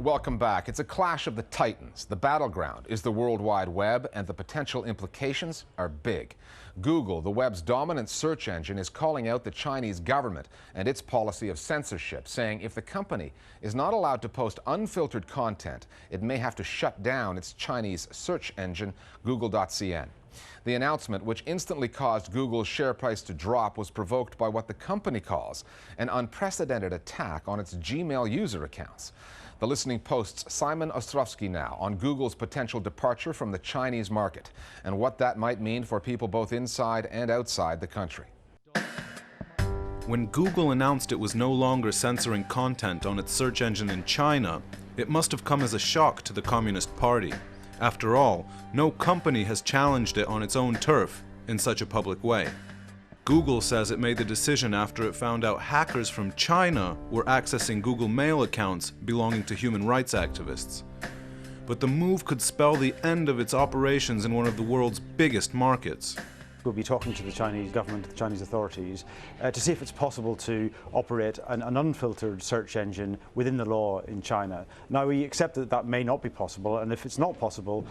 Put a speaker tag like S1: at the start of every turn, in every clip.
S1: Welcome back. It's a clash of the titans. The battleground is the World Wide Web, and the potential implications are big. Google, the web's dominant search engine, is calling out the Chinese government and its policy of censorship, saying if the company is not allowed to post unfiltered content, it may have to shut down its Chinese search engine, Google.cn. The announcement, which instantly caused Google's share price to drop, was provoked by what the company calls an unprecedented attack on its Gmail user accounts. The Listening Post's Simon Ostrovsky now on Google's potential departure from the Chinese market and what that might mean for people both inside and outside the country.
S2: When Google announced it was no longer censoring content on its search engine in China, it must have come as a shock to the Communist Party. After all, no company has challenged it on its own turf in such a public way. Google says it made the decision after it found out hackers from China were accessing Google Mail accounts belonging to human rights activists. But the move could spell the end of its operations in one of the world's biggest markets.
S3: We'll be talking to the Chinese government, the Chinese authorities, to see if it's possible to operate an unfiltered search engine within the law in China. Now, we accept that that may not be possible, and if it's not possible,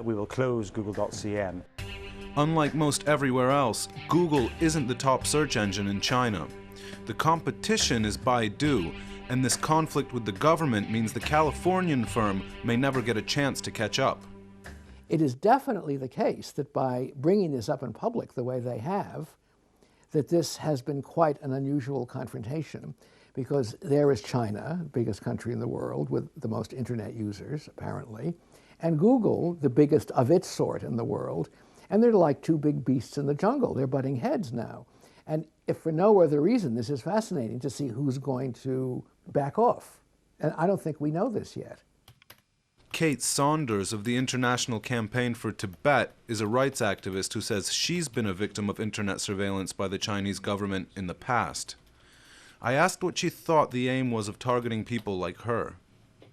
S3: we will close Google.cn.
S2: Unlike most everywhere else, Google isn't the top search engine in China. The competition is Baidu, and this conflict with the government means the Californian firm may never get a chance to catch up.
S4: It is definitely the case that by bringing this up in public the way they have, that this has been quite an unusual confrontation, because there is China, the biggest country in the world with the most internet users, apparently, and Google, the biggest of its sort in the world, and they're like two big beasts in the jungle. They're butting heads now. And if for no other reason, this is fascinating to see who's going to back off. And I don't think we know this yet.
S2: Kate Saunders of the International Campaign for Tibet is a rights activist who says she's been a victim of internet surveillance by the Chinese government in the past. I asked what she thought the aim was of targeting people like her.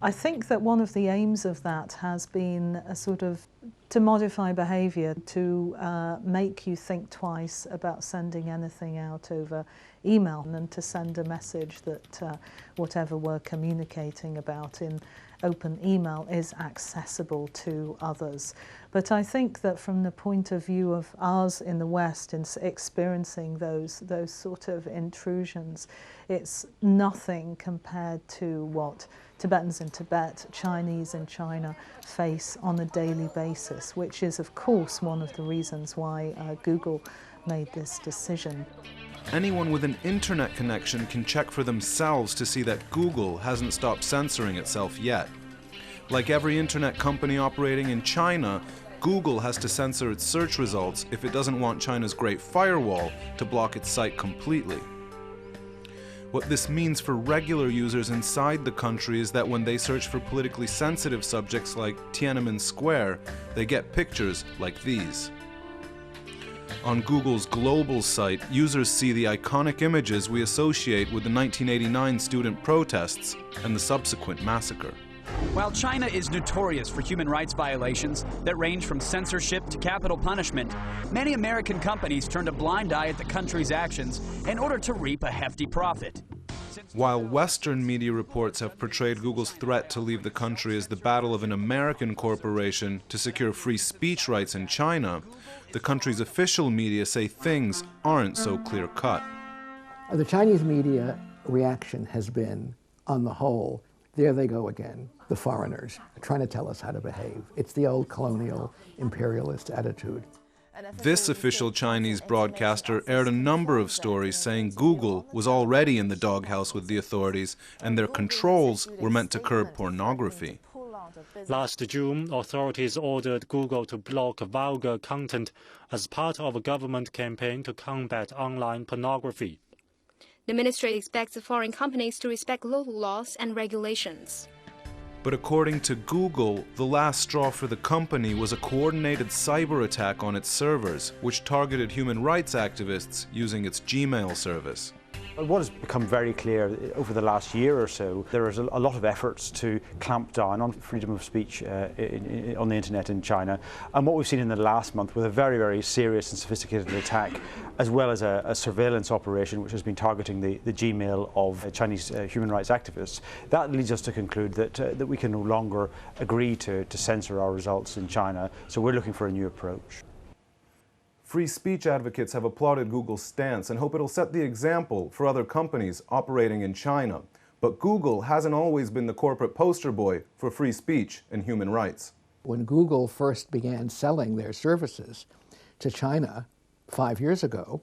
S5: I think that one of the aims of that has been a sort of to modify behaviour, to make you think twice about sending anything out over email, and to send a message that whatever we're communicating about in open email is accessible to others. But I think that from the point of view of us in the West in experiencing those sort of intrusions, it's nothing compared to what Tibetans in Tibet, Chinese in China face on a daily basis, which is of course one of the reasons why Google made this decision.
S2: Anyone with an internet connection can check for themselves to see that Google hasn't stopped censoring itself yet. Like every internet company operating in China, Google has to censor its search results if it doesn't want China's Great Firewall to block its site completely. What this means for regular users inside the country is that when they search for politically sensitive subjects like Tiananmen Square, they get pictures like these. On Google's global site, users see the iconic images we associate with the 1989 student protests and the subsequent massacre.
S6: While China is notorious for human rights violations that range from censorship to capital punishment, many American companies turned a blind eye at the country's actions in order to reap a hefty profit.
S2: While Western media reports have portrayed Google's threat to leave the country as the battle of an American corporation to secure free speech rights in China, the country's official media say things aren't so clear-cut.
S4: The Chinese media reaction has been, on the whole, there they go again, the foreigners, trying to tell us how to behave. It's the old colonial imperialist attitude.
S2: This official Chinese broadcaster aired a number of stories saying Google was already in the doghouse with the authorities and their controls were meant to curb pornography.
S7: Last June, authorities ordered Google to block vulgar content as part of a government campaign to combat online pornography.
S8: The ministry expects foreign companies to respect local laws and regulations.
S2: But according to Google, the last straw for the company was a coordinated cyber attack on its servers, which targeted human rights activists using its Gmail service.
S3: What has become very clear over the last year or so, there is a lot of efforts to clamp down on freedom of speech on the internet in China. And what we've seen in the last month with a very, very serious and sophisticated attack, as well as a surveillance operation which has been targeting the Gmail of Chinese human rights activists, that leads us to conclude that we can no longer agree to censor our results in China. So we're looking for a new approach.
S2: Free speech advocates have applauded Google's stance and hope it'll set the example for other companies operating in China. But Google hasn't always been the corporate poster boy for free speech and human rights.
S4: When Google first began selling their services to China 5 years ago,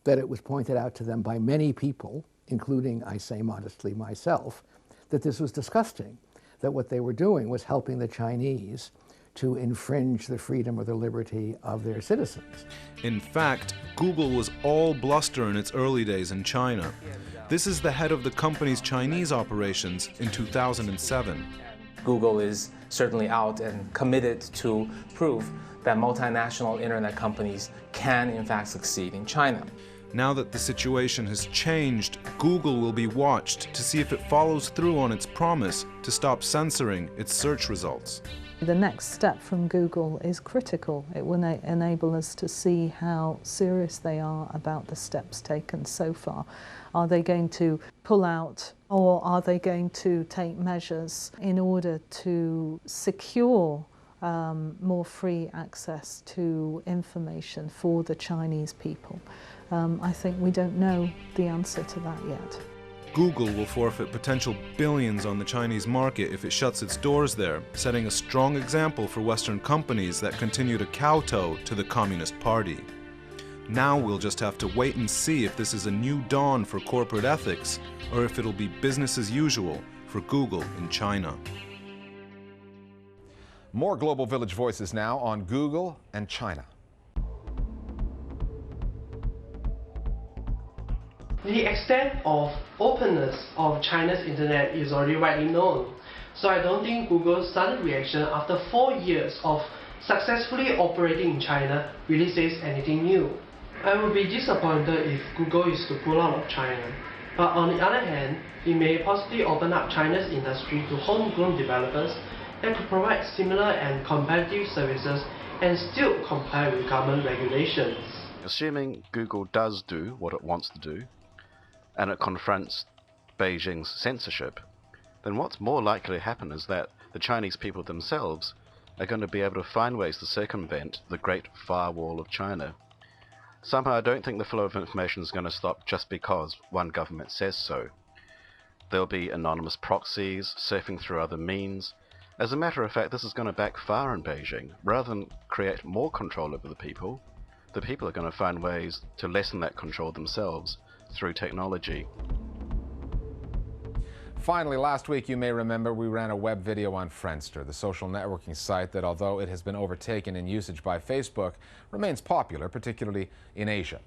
S4: that it was pointed out to them by many people, including, I say modestly, myself, that this was disgusting, that what they were doing was helping the Chinese to infringe the freedom or the liberty of their citizens.
S2: In fact, Google was all bluster in its early days in China. This is the head of the company's Chinese operations in 2007.
S9: Google is certainly out and committed to prove that multinational internet companies can in fact succeed in China.
S2: Now that the situation has changed, Google will be watched to see if it follows through on its promise to stop censoring its search results.
S5: The next step from Google is critical. It will enable us to see how serious they are about the steps taken so far. Are they going to pull out, or are they going to take measures in order to secure more free access to information for the Chinese people? I think we don't know the answer to that yet.
S2: Google will forfeit potential billions on the Chinese market if it shuts its doors there, setting a strong example for Western companies that continue to kowtow to the Communist Party. Now we'll just have to wait and see if this is a new dawn for corporate ethics, or if it'll be business as usual for Google in China.
S1: More Global Village Voices now on Google and China.
S10: The extent of openness of China's internet is already widely known, so I don't think Google's sudden reaction after 4 years of successfully operating in China really says anything new. I would be disappointed if Google is to pull out of China, but on the other hand, it may possibly open up China's industry to homegrown developers that could provide similar and competitive services and still comply with government regulations.
S11: Assuming Google does do what it wants to do, and it confronts Beijing's censorship, then what's more likely to happen is that the Chinese people themselves are going to be able to find ways to circumvent the Great Firewall of China. Somehow I don't think the flow of information is going to stop just because one government says so. There'll be anonymous proxies surfing through other means. As a matter of fact, this is going to backfire on Beijing. Rather than create more control over the people are going to find ways to lessen that control themselves through technology.
S1: Finally, last week, you may remember, we ran a web video on Friendster, the social networking site that, although it has been overtaken in usage by Facebook, remains popular, particularly in Asia.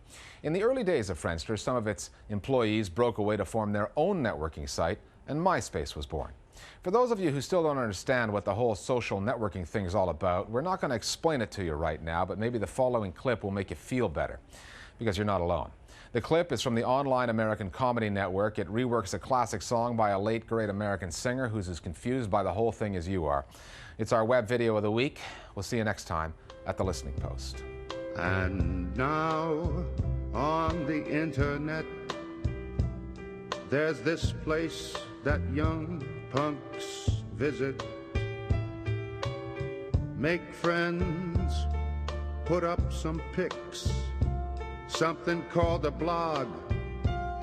S1: In the early days of Friendster, some of its employees broke away to form their own networking site, and MySpace was born. For those of you who still don't understand what the whole social networking thing is all about, we're not going to explain it to you right now, but maybe the following clip will make you feel better, because you're not alone. The clip is from the online American comedy network. It reworks a classic song by a late great American singer who's as confused by the whole thing as you are. It's our web video of the week. We'll see you next time at The Listening Post.
S12: And now on the internet, there's this place that young punks visit. Make friends, put up some pics, something called a blog.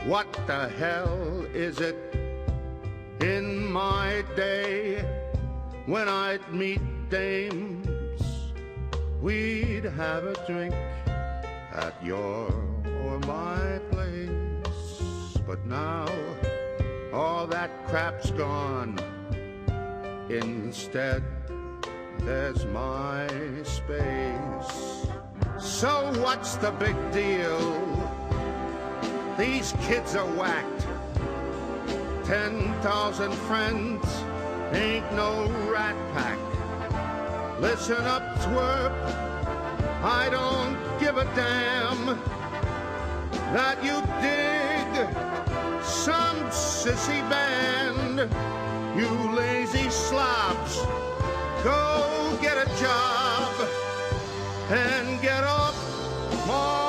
S12: What the hell is it? In my day, when I'd meet dames, we'd have a drink at your or my place. But now, all that crap's gone. Instead, there's MySpace. So what's the big deal? These kids are whacked. 10,000 friends ain't no rat pack. Listen up, twerp, I don't give a damn that you dig some sissy band. You lazy slobs, go get a job and get off my